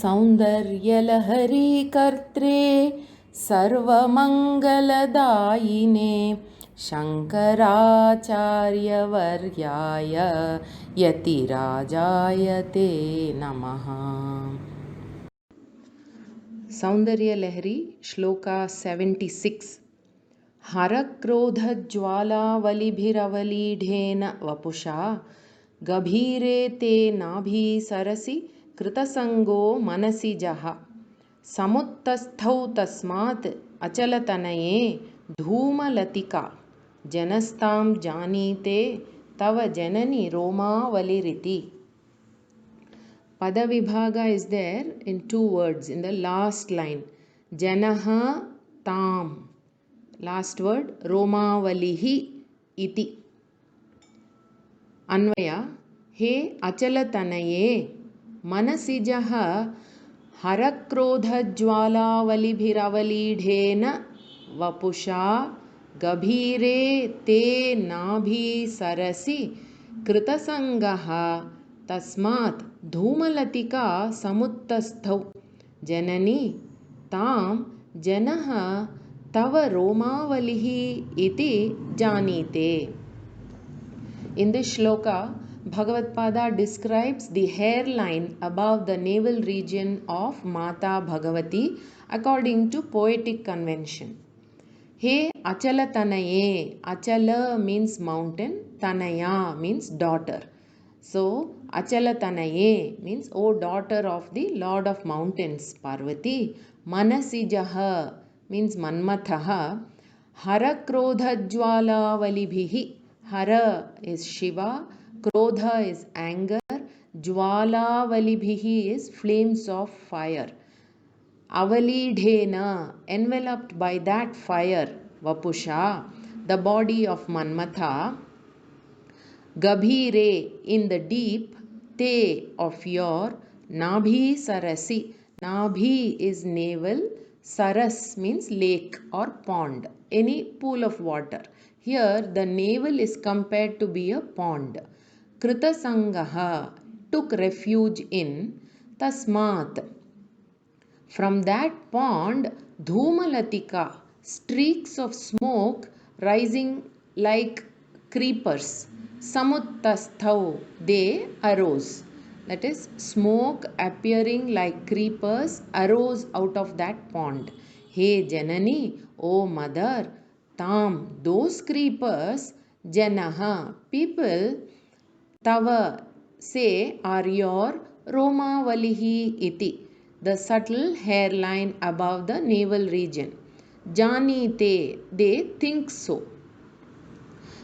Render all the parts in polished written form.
सौन्दर्यलहरी कर्त्रे सर्वमङ्गलदायिने शङ्कराचार्यवर्याय यतिराजाय ते नमः। सौन्दर्यलहरी श्लोका 76। हरक्रोधज्वालावलिभिरवलीढेन वपुषा गभीरे ते नाभि सरसि कृतसङ्गो मनसिजः समुत्तस्थौ तस्मात् अचलतनये धूमलतिका जनस्तां जानीते तव जननी रोमावलिरिति. Padavibhaga is there in 2 words in the last line. Janaha tam. Last word Romavalihi iti. Anvaya. He achalatanaye manasijaha harakrodhajwalavalibhiravalidhena vapusha gabhire te nabhi sarasi kritasangaha तस्मात् धूमलतिका समुत्तस्थौ जननी तां जनः तव रोमावलिः इति जानीते. In this shloka, Bhagavad-pada describes the hairline above the navel region of Mata Bhagavati according to poetic convention. He Achala Tanaye. Achala means mountain, Tanaya means daughter. So, Achalatanaye means, O daughter of the Lord of Mountains, Parvati. Manasijaha means Manmathaha. Harakrodhajwala valibhihi. Hara is Shiva, Krodha is anger, Jwala valibhihi is flames of fire. Avalidhena, enveloped by that fire, Vapusha, the body of Manmatha. Gabhire, in the deep, te of your, nabhi sarasi. Nabhi is navel, saras means lake or pond, any pool of water. Here the navel is compared to be a pond. Kritasangaha, took refuge in, tasmat, from that pond, dhumalatika, streaks of smoke rising like creepers. Samuttasthau, they arose. That is, smoke appearing like creepers arose out of that pond. Hey Janani, O mother, tam, those creepers, Janaha, people, tava, say, are your Romavalihi iti, the subtle hairline above the navel region. Janite, they think so.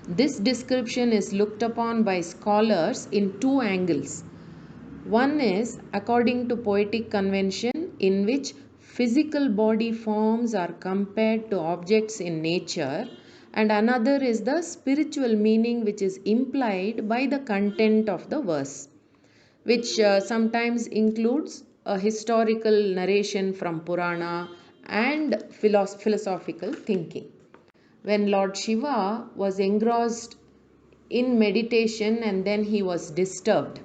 This description is looked upon by scholars in 2 angles. One is according to poetic convention, in which physical body forms are compared to objects in nature, and another is the spiritual meaning which is implied by the content of the verse, which sometimes includes a historical narration from Purana and philosophical thinking. When Lord Shiva was engrossed in meditation and then he was disturbed.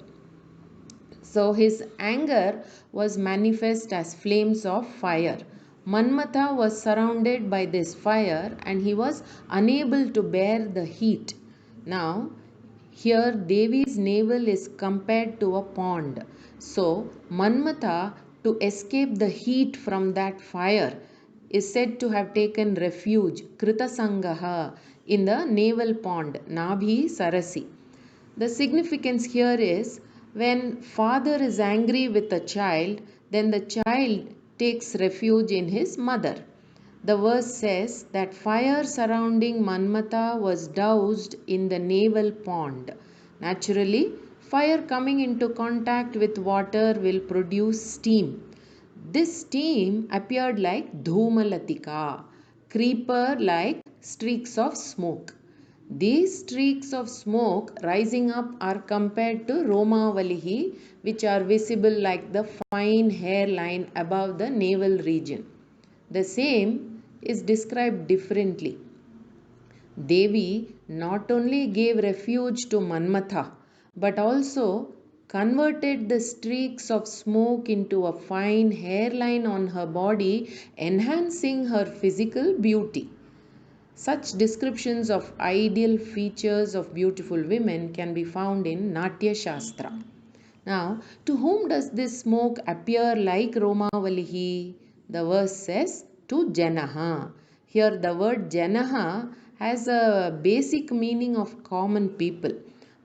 So his anger was manifest as flames of fire. Manmatha was surrounded by this fire and he was unable to bear the heat. Now, here Devi's navel is compared to a pond. So, Manmatha, to escape the heat from that fire, is said to have taken refuge, Kritasangaha, in the navel pond, Nabhi Sarasi. The significance here is, when father is angry with a child, then the child takes refuge in his mother. The verse says that fire surrounding Manmatha was doused in the navel pond. Naturally, fire coming into contact with water will produce steam. This steam appeared like dhumalatika, creeper like streaks of smoke. These streaks of smoke rising up are compared to Romavalihi, which are visible like the fine hairline above the navel region. The same is described differently. Devi not only gave refuge to Manmatha, but also converted the streaks of smoke into a fine hairline on her body, enhancing her physical beauty. Such descriptions of ideal features of beautiful women can be found in Natya Shastra. Now, to whom does this smoke appear like Romavalihi? The verse says, to Janaha. Here, the word Janaha has a basic meaning of common people.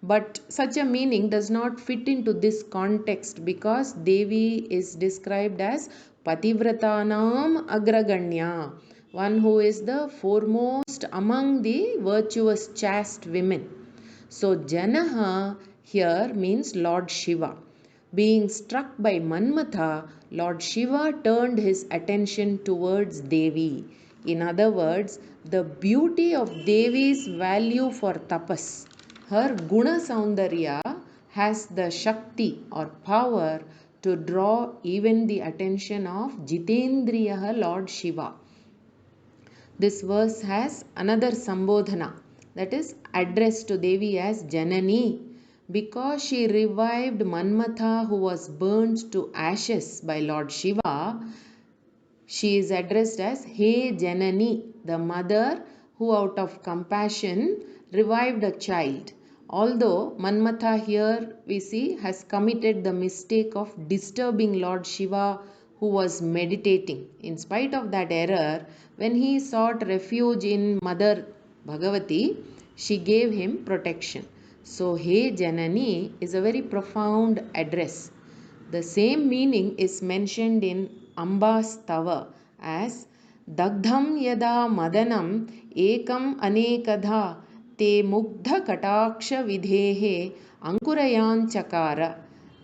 But such a meaning does not fit into this context because Devi is described as Pativratanam Agraganya, one who is the foremost among the virtuous chaste women. So Janaha here means Lord Shiva. Being struck by Manmatha, Lord Shiva turned his attention towards Devi. In other words, the beauty of Devi's value for tapas. Her Guna Saundarya has the Shakti or power to draw even the attention of Jitendriya Lord Shiva. This verse has another Sambodhana, that is addressed to Devi as Janani, because she revived Manmatha who was burnt to ashes by Lord Shiva. She is addressed as He Janani, the mother who out of compassion revived a child. Although Manmatha here we see has committed the mistake of disturbing Lord Shiva who was meditating. In spite of that error, when he sought refuge in Mother Bhagavati, she gave him protection. So, He Janani is a very profound address. The same meaning is mentioned in Amba's Stava as Dagdham yada madanam ekam anekadha te mugdha kataksha vidhehe ankurayan chakara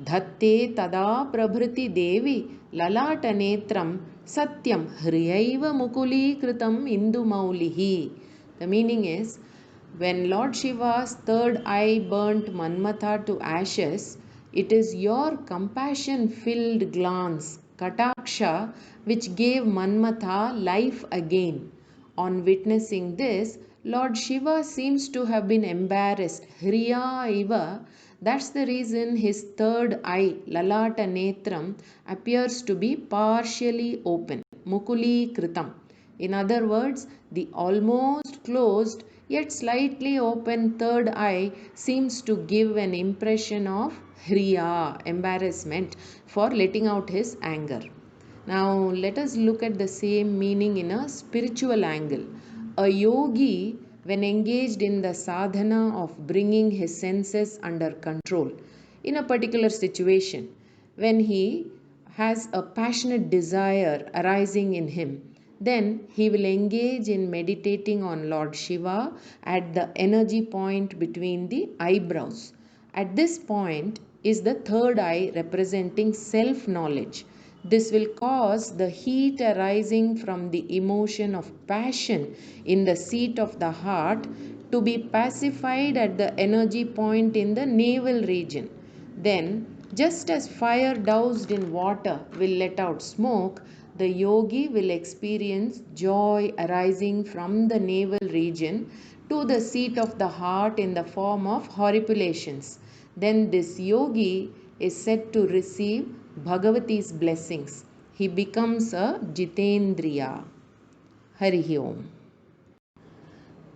dhatte tada prabhriti devi lalata netram satyam hriyaiva mukuli kritam indu maulihi. The meaning is, when Lord Shiva's third eye burnt Manmatha to ashes, it is your compassion filled glance, Kataksha, which gave Manmatha life again. On witnessing this, Lord Shiva seems to have been embarrassed. Hriya Iva, that's the reason his third eye, Lalata Netram, appears to be partially open. Mukuli Kritam. In other words, the almost closed yet slightly open third eye seems to give an impression of hriya, embarrassment, for letting out his anger. Now, let us look at the same meaning in a spiritual angle. A yogi, when engaged in the sadhana of bringing his senses under control in a particular situation, when he has a passionate desire arising in him, then he will engage in meditating on Lord Shiva at the energy point between the eyebrows. At this point is the third eye representing self knowledge. This will cause the heat arising from the emotion of passion in the seat of the heart to be pacified at the energy point in the navel region. Then, just as fire doused in water will let out smoke, the yogi will experience joy arising from the navel region to the seat of the heart in the form of horripilation. Then this yogi is said to receive Bhagavati's blessings. He becomes a Jitendriya. Harihi Om.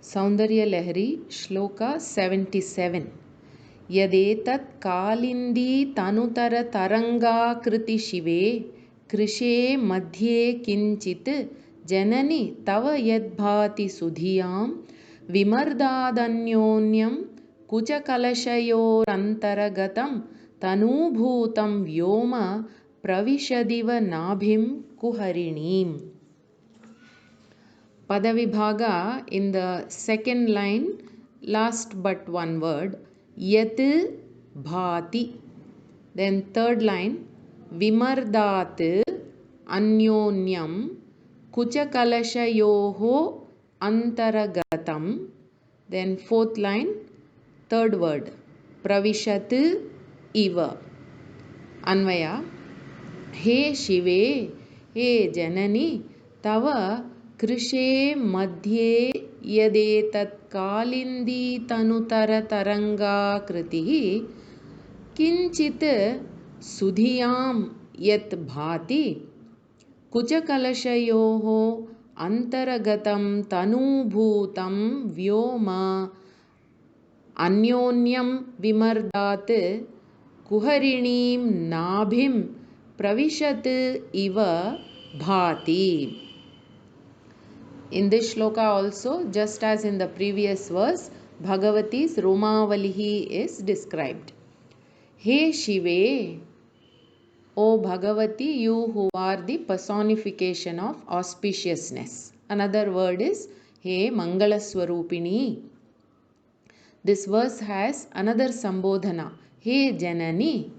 Saundarya Lahari, Shloka 77. यदेतत् Kalindi तनुतर तरंगाकृति शिवे कृशे मध्ये किंचित् जननि तव यद्भाति सुधियां विमर्दादन्योन्यं कुचकलशयोरन्तरगतं तनूभूतं व्योम प्रविशदिव नाभिं कुहरिणीम्. Padavibhaga in the second line, last but one word, Yat bhati. Then third line, Vimardat Anyonyam Kuchakalashayoho Antaragatam. Then fourth line, third word, Pravishat Iva. Anvaya, He Shive, He Janani, Tava Krishe Madhye Yadetat Kalindi Tanutara Taranga Kritihi किंचित सुधियां यत् भाति कुचकलशयोः अंतर्गतं तनूभूतं व्योम अन्योन्यं विमर्दात् कुहरिणीं नाभिं प्रविशत् इव भाति. In this shloka also, just as in the previous verse, Bhagavati's Romavalihi is described. He Shive, O Bhagavati, you who are the personification of auspiciousness. Another word is He Mangalaswarupini. This verse has another Sambodhana, He Janani,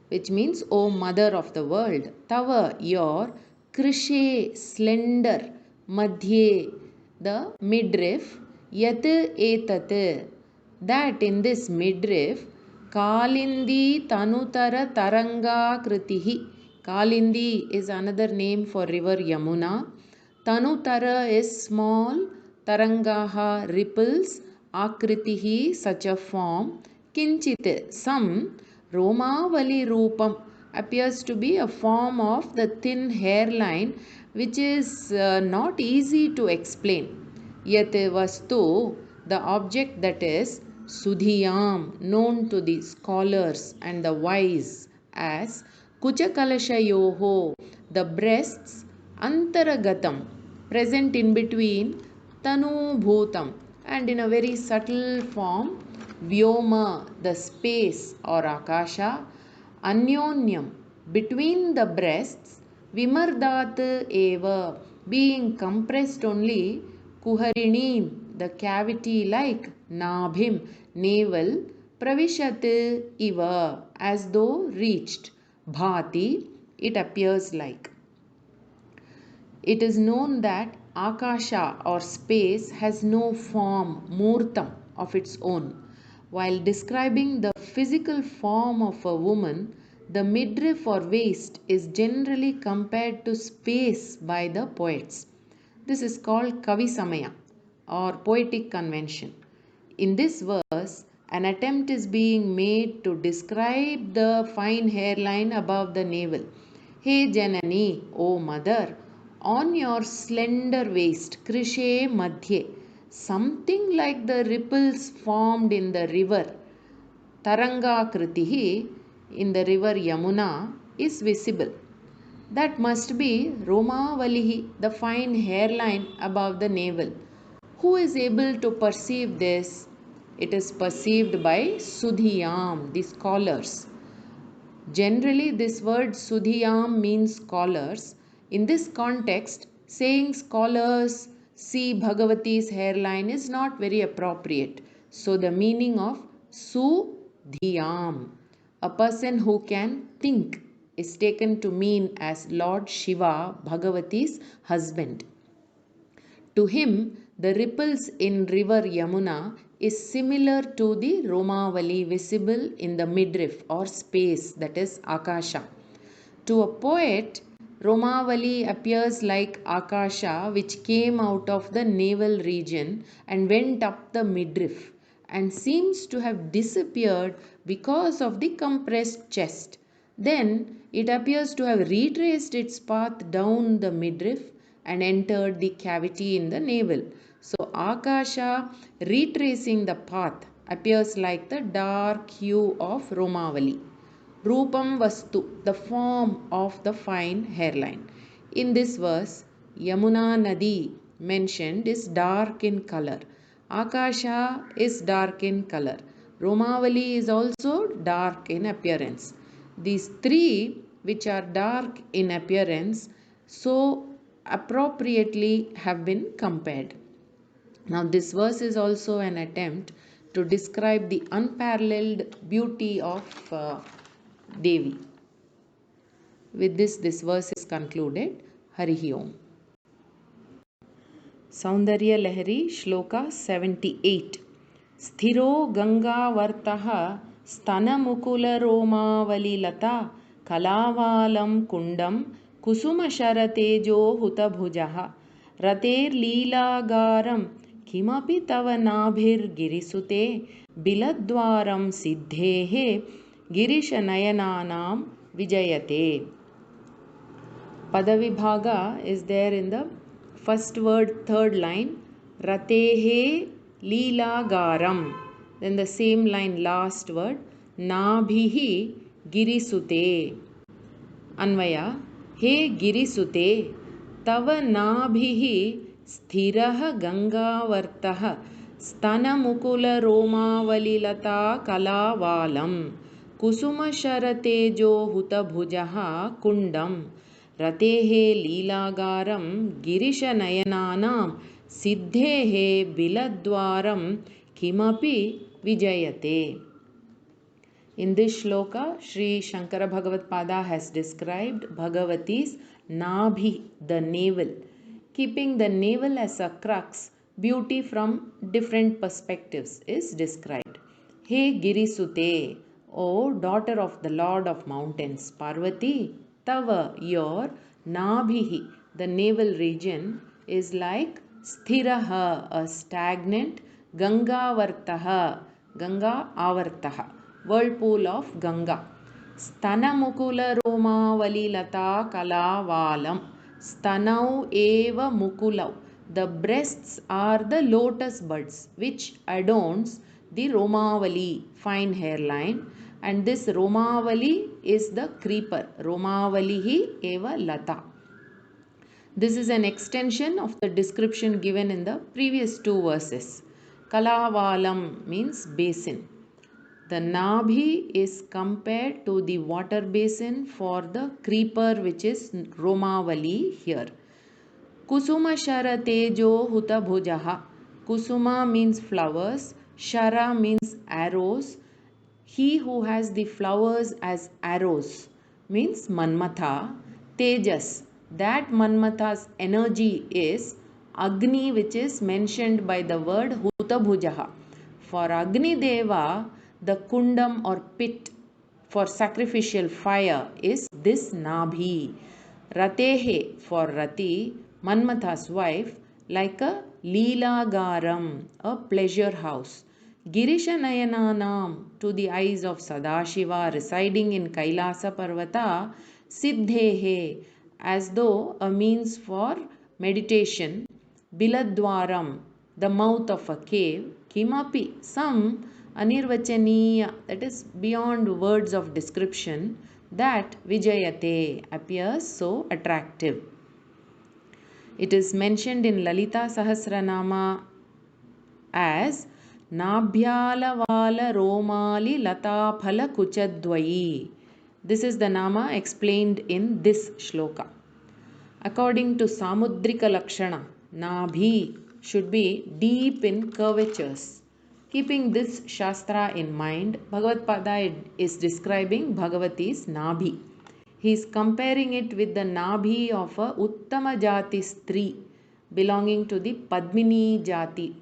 which means O Mother of the world. Tava, your Krishe, slender, Madhye, the midriff, Yat etat, that in this midriff, Kalindi Tanutara Taranga Kritihi. Kalindi is another name for river Yamuna. Tanutara is small, Tarangaha ripples, Akritihi such a form, Kinchit some, Romavali Rupam appears to be a form of the thin hairline which is not easy to explain. Yat vastu, the object that is Sudhiyam, known to the scholars and the wise as Kuchakalashayoho, the breasts, Antaragatam, present in between Tanu Bhutam, and in a very subtle form Vyoma, the space or Akasha, Anyonyam, between the breasts, Vimardat eva, being compressed only, Kuharinim, the cavity like Nabhim, navel, Pravishat iva, as though reached, Bhati, it appears like. It is known that Akasha or space has no form, Murtam, of its own. While describing the physical form of a woman, the midriff or waist is generally compared to space by the poets. This is called Kavisamaya or poetic convention. In this verse, an attempt is being made to describe the fine hairline above the navel. Hey Janani, O mother, on your slender waist, Krishe Madhye, something like the ripples formed in the river Taranga Kritihi, in the river Yamuna, is visible. That must be Romavalihi, the fine hairline above the navel. Who is able to perceive this? It is perceived by Sudhiyam, the scholars. Generally, this word Sudhiyam means scholars. In this context, saying scholars see Bhagavati's hairline is not very appropriate. So, the meaning of Sudhiyam, a person who can think, is taken to mean as Lord Shiva, Bhagavati's husband. To him, the ripples in river Yamuna is similar to the Romavali visible in the midriff or space, that is Akasha. To a poet, Romavali appears like Akasha, which came out of the navel region and went up the midriff and seems to have disappeared because of the compressed chest. Then it appears to have retraced its path down the midriff and entered the cavity in the navel. So Akasha retracing the path appears like the dark hue of Romavali. Rupam Vastu, the form of the fine hairline. In this verse, Yamuna Nadi mentioned is dark in color. Akasha is dark in color. Romavali is also dark in appearance. These three, which are dark in appearance, so appropriately have been compared. Now, this verse is also an attempt to describe the unparalleled beauty of Devi. With this verse is concluded. Harihi Om. Saundarya Lahari Shloka 78. Sthiro Gangavartaha Stanamukula Romavalilata Kalavalam Kundam Kusuma Sharatejo Hutabhujaha Rater Leelagaram Kimapi Tava Nabhir Girisute Biladwaram Siddhehe Girisha-nayananam vijayate. Padavibhaga is there in the first word, third line. Ratehe leelagaram. Then the same line, last word. Nabhihi girisute. Anvaya. He girisute. Tava nabhihi sthirah gangavartah stanamukula romavalilata kalavalam kusuma sharatejo hutabhujaha kundam ratehe leelagaram girisha-nayananam siddhehe biladwaram kimapi vijayate. In this shloka, Sri Shankara Bhagavad Pada has described Bhagavati's Nabhi, the navel. Keeping the navel as a crux, beauty from different perspectives is described. He Girisute, O daughter of the Lord of Mountains, Parvati, Tava, your Nabhihi, the navel region, is like Sthiraha, a stagnant, Gangavartaha, Ganga Avartaha, whirlpool of Ganga. Stanamukula Romavalilata Kalavalam. Stanau eva mukulau. The breasts are the lotus buds which adorns the Romavali, fine hairline. And this Romavali is the creeper. Romavalihi eva lata. This is an extension of the description given in the previous two verses. Kalavalam means basin. The Nabhi is compared to the water basin for the creeper which is Romavali here. Kusuma Shara Tejo Huta Bhujaha. Kusuma means flowers. Shara means arrows. He who has the flowers as arrows means Manmatha. Tejas. That Manmatha's energy is Agni, which is mentioned by the word Huta Bhujaha. For Agni Deva, the kundam or pit for sacrificial fire is this Nabhi. Ratehe for Rati, Manmatha's wife, like a Leelagaram, a pleasure house. Girisha-nayananam, to the eyes of Sadashiva residing in Kailasa Parvata, Siddhehe, as though a means for meditation. Biladwaram, the mouth of a cave. Kimapi, some anirvachaniya, that is beyond words of description, that Vijayate appears so attractive. It is mentioned in Lalita Sahasranama as Nabhyalavala Romali Lataphala Kuchadvayi. This is the Nama explained in this shloka. According to Samudrika Lakshana, Nabhi should be deep in curvatures. Keeping this Shastra in mind, Bhagavad Pada is describing Bhagavati's Nabhi. He is comparing it with the Nabhi of a Uttama Jati Stri belonging to the Padmini Jati,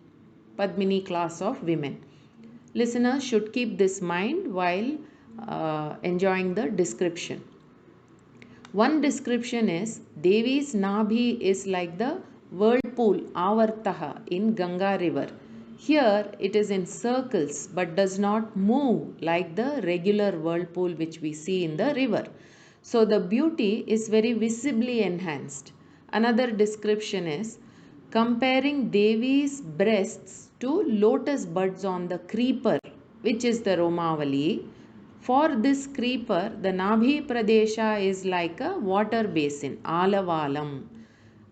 Padmini class of women. Listeners should keep this in mind while enjoying the description. One description is Devi's Nabhi is like the whirlpool Avartaha in Ganga river. Here it is in circles but does not move like the regular whirlpool which we see in the river. So the beauty is very visibly enhanced. Another description is comparing Devi's breasts to lotus buds on the creeper, which is the Romavali. For this creeper, the Nabhi Pradesha is like a water basin, Alavalam.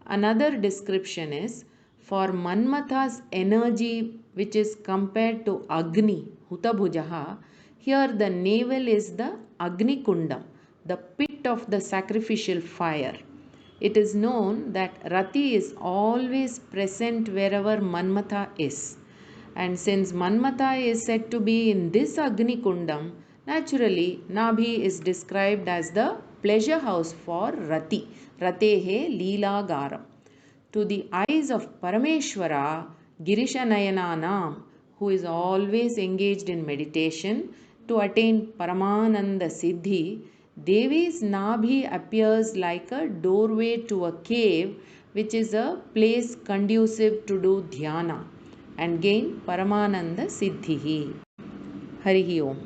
Another description is for Manmatha's energy, which is compared to Agni, Hutabhujaha. Here the navel is the Agni Kundam, the pit of the sacrificial fire. It is known that Rati is always present wherever Manmatha is. And since Manmatha is said to be in this Agni Kundam, naturally Nabhi is described as the pleasure house for Rati, Ratehe Leelagaram. To the eyes of Parameshwara, Girisha-nayananam, who is always engaged in meditation to attain Paramananda Siddhi, Devi's Nabhi appears like a doorway to a cave, which is a place conducive to do dhyana and gain Paramananda Siddhihi. Harihi Om.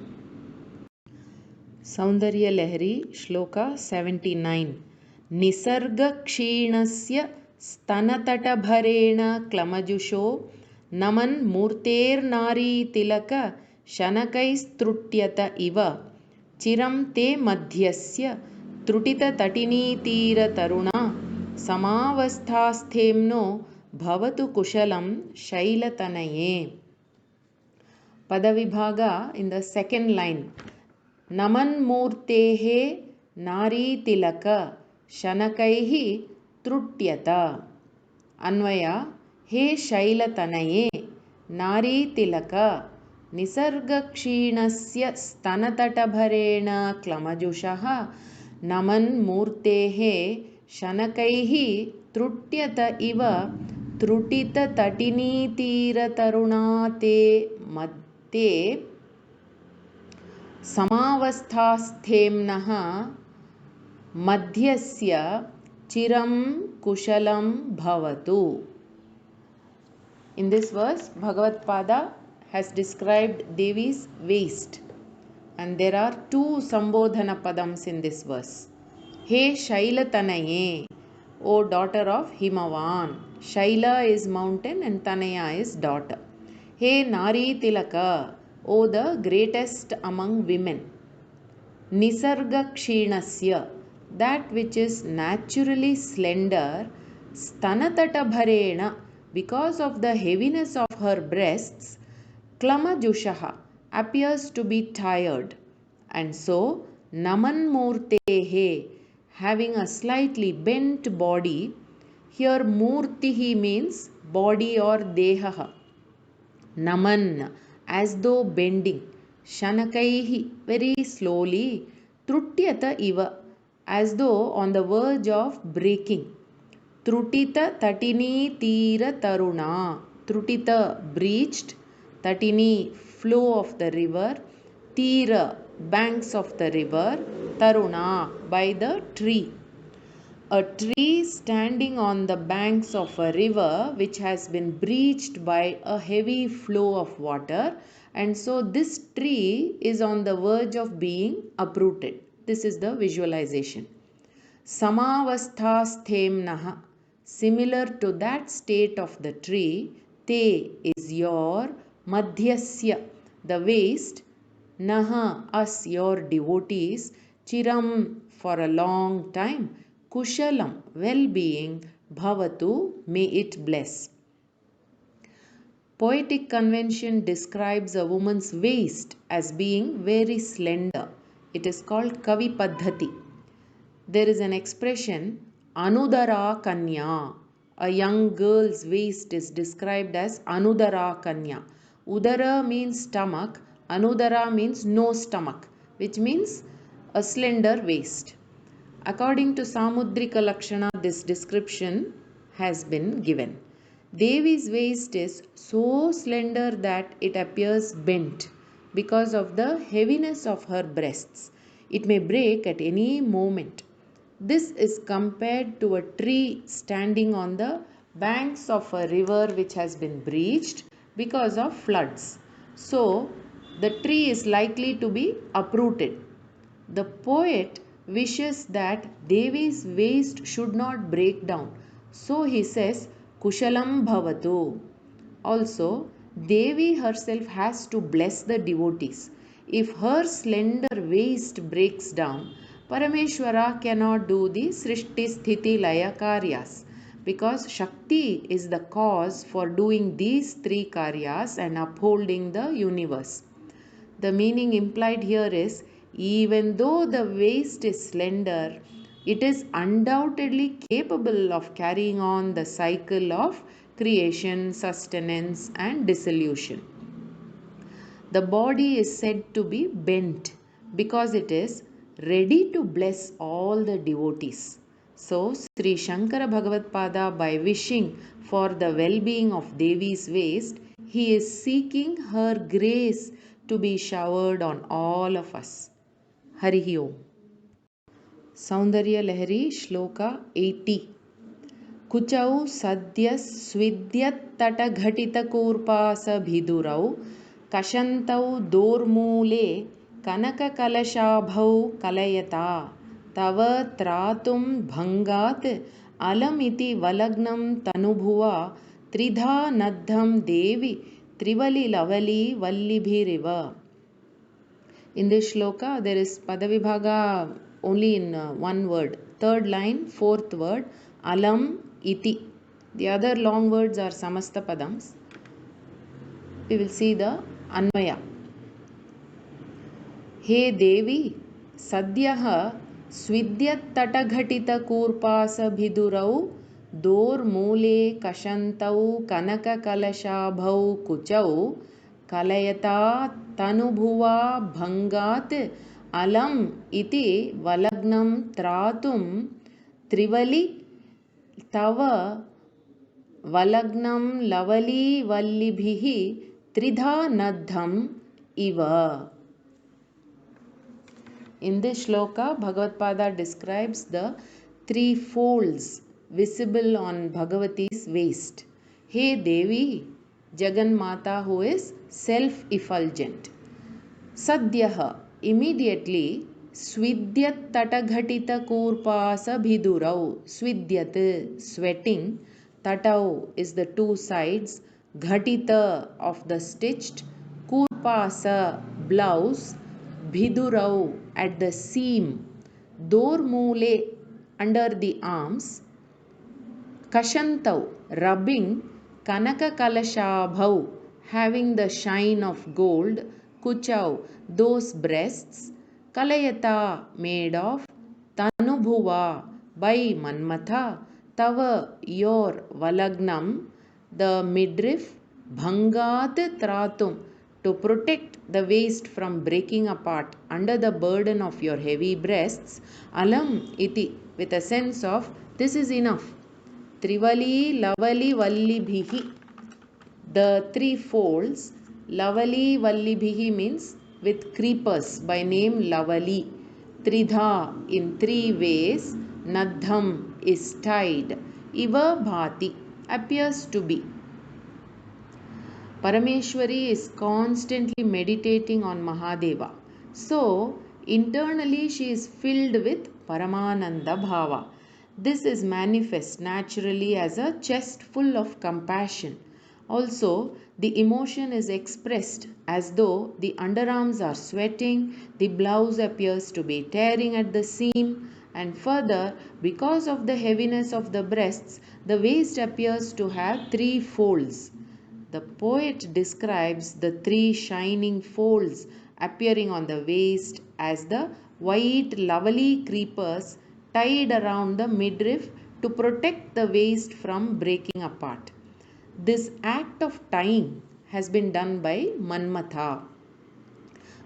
Saundaryalahari श्लोक 79 निसर्गक्षीणस्य स्तनतटभरेण क्लमजुषो नमन् मूर्तेर्नारीतिलक शनकैस्तृट्यत इव चिरं ते मध्यस्य त्रुटिततटिनीतीरतरुणा समावस्थास्थेम्नो भवतु कुशलं शैलतनये. Padavibhaga in the second line. Namanmurtehe naritilaka shanakaihi trutyata. Anvaya. He shailatanaye naritilaka nisargakshinasya stanatatabharena klamajushaha namanmurtehe shanakaihi trutyata iva trutita tatinitiratarunate मध्ये समावस्थास्थेम्नः मध्यस्य चिरं कुशलं भवतु. In this verse, Bhagavad Pada has described Devi's waist, and there are two Sambodhana Padams in this verse. He Shailatanaye, O daughter of Himavan. Shaila is mountain and Tanaya is daughter. He Nari Tilaka, O the greatest among women. Nisarga Kshinasya, that which is naturally slender. Stanatata Bharena, because of the heaviness of her breasts. Klamajushaha, appears to be tired. And so, Namanmurtehe, having a slightly bent body. Here Murtihi means body or Dehaha. Naman, as though bending. Shanakaihi, very slowly. Trutyata iva, as though on the verge of breaking. Trutita tatini tira taruna. Trutita, breached. Tatini, flow of the river. Tira, banks of the river. Taruna, by the tree. A tree standing on the banks of a river which has been breached by a heavy flow of water, and so this tree is on the verge of being uprooted. This is the visualization. Samavasthasthemnaha, similar to that state of the tree. Te is your, madhyasya, the waist, naha, us, your devotees, chiram, for a long time, kushalam, well-being, bhavatu, may it bless. Poetic convention describes a woman's waist as being very slender. It is called Kavi Paddhati. There is an expression, Anudara Kanya. A young girl's waist is described as Anudara Kanya. Udara means stomach, Anudara means no stomach, which means a slender waist. According to Samudrika Lakshana, this description has been given. Devi's waist is so slender that it appears bent because of the heaviness of her breasts. It may break at any moment. This is compared to a tree standing on the banks of a river which has been breached because of floods. So, the tree is likely to be uprooted. The poet wishes that Devi's waist should not break down. So he says, Kushalam Bhavatu. Also, Devi herself has to bless the devotees. If her slender waist breaks down, Parameshwara cannot do the Srishti Sthiti Laya Karyas, because Shakti is the cause for doing these three Karyas and upholding the universe. The meaning implied here is, even though the waist is slender, it is undoubtedly capable of carrying on the cycle of creation, sustenance, and dissolution. The body is said to be bent because it is ready to bless all the devotees. So, Sri Shankara Bhagavad Pada, by wishing for the well-being of Devi's waist, he is seeking her grace to be showered on all of us. Harihi Om. Saundarya Shloka 80. Kuchau sadyas svidyat tataghatita kurpasa bhidurau kashantau dormule कनककलशाभौ कलयता तव त्रातुं भङ्गात् अलमिति वलग्नं तनुभुवा त्रिधा नद्धं देवी त्रिवलिलवली वल्लिभिरिव. In this shloka there is Padavibhaga only in one word. Third line, fourth word, alam iti. The other long words are samasta padams. We will see the Anvaya. हे देवी सद्यः स्विद्यत्तटघटितकूर्पासभिदुरौ दोर्मूले कषन्तौ कनककलशाभौ कुचौ कलयता तनुभुवा भङ्गात् अलम् इति वलग्नं त्रातुं त्रिवलि तव वलग्नं लवलीवल्लिभिः त्रिधा नद्धम् इव. In this shloka, Bhagavad-pada describes the three folds visible on Bhagavati's waist. Hey Devi, Jagan Mata, who is self-effulgent. Sadhyaha, immediately, Svidyat Tataghatita Kurpasa Bhidurau. Svidyat, sweating. Tatau is the two sides. Ghatita of the stitched. Kurpasa, blouse. Bhidurau, at the seam. Dormule, under the arms. Kashantau, rubbing. Kanakakalashabhau, having the shine of gold. Kuchau, those breasts. Kalayata, made of. Tanubhuva, by Manmatha. Tava, your Valagnam, the midriff. Bhangat Tratum, to protect the waist from breaking apart under the burden of your heavy breasts. Alam iti, with a sense of this is enough. Trivali lavali vallibhihi, the three folds. Lavali vallibhihi means with creepers by name Lavali. Tridha, in three ways. Nadham is tied. Iva bhati, appears to be. Parameshwari is constantly meditating on Mahadeva. So, internally she is filled with Paramananda Bhava. This is manifest naturally as a chest full of compassion. Also, the emotion is expressed as though the underarms are sweating, the blouse appears to be tearing at the seam, and further, because of the heaviness of the breasts, the waist appears to have three folds. The poet describes the three shining folds appearing on the waist as the white lovely creepers tied around the midriff to protect the waist from breaking apart. This act of tying has been done by Manmatha.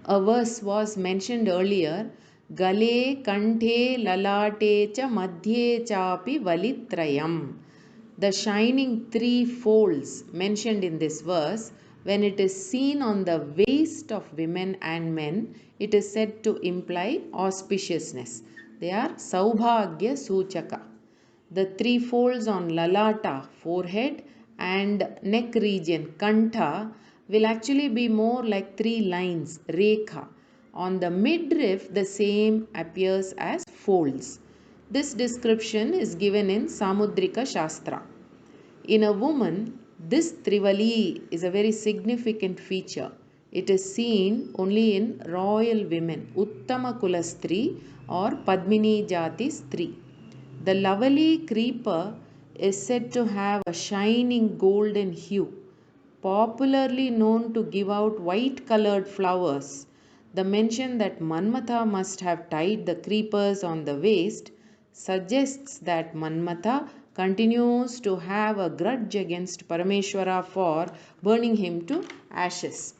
A verse was mentioned earlier, Gale kanthe lalate cha madhye chapi valitrayam. The shining three folds mentioned in this verse, when it is seen on the waist of women and men, it is said to imply auspiciousness. They are Saubhagya Suchaka. The three folds on Lalata, forehead, and neck region, Kantha, will actually be more like three lines, Rekha. On the midriff, the same appears as folds. This description is given in Samudrika Shastra. In a woman, this Trivali is a very significant feature. It is seen only in royal women, Uttama Kulastri or Padmini Jati Stri. The lovely creeper is said to have a shining golden hue, popularly known to give out white colored flowers. The mention that Manmatha must have tied the creepers on the waist suggests that Manmatha continues to have a grudge against Parameshwara for burning him to ashes.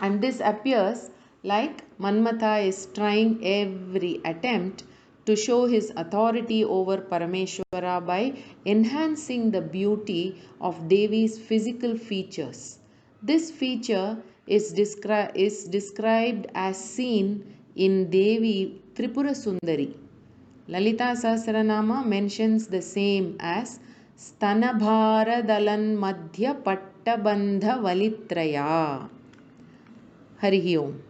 And this appears like Manmatha is trying every attempt to show his authority over Parameshwara by enhancing the beauty of Devi's physical features. This feature is described as seen in Devi Tripura Sundari. Lalita Sahasranama mentions the same as Stanabharadalan Madhya Pattabandha Valitraya. Harihi Om.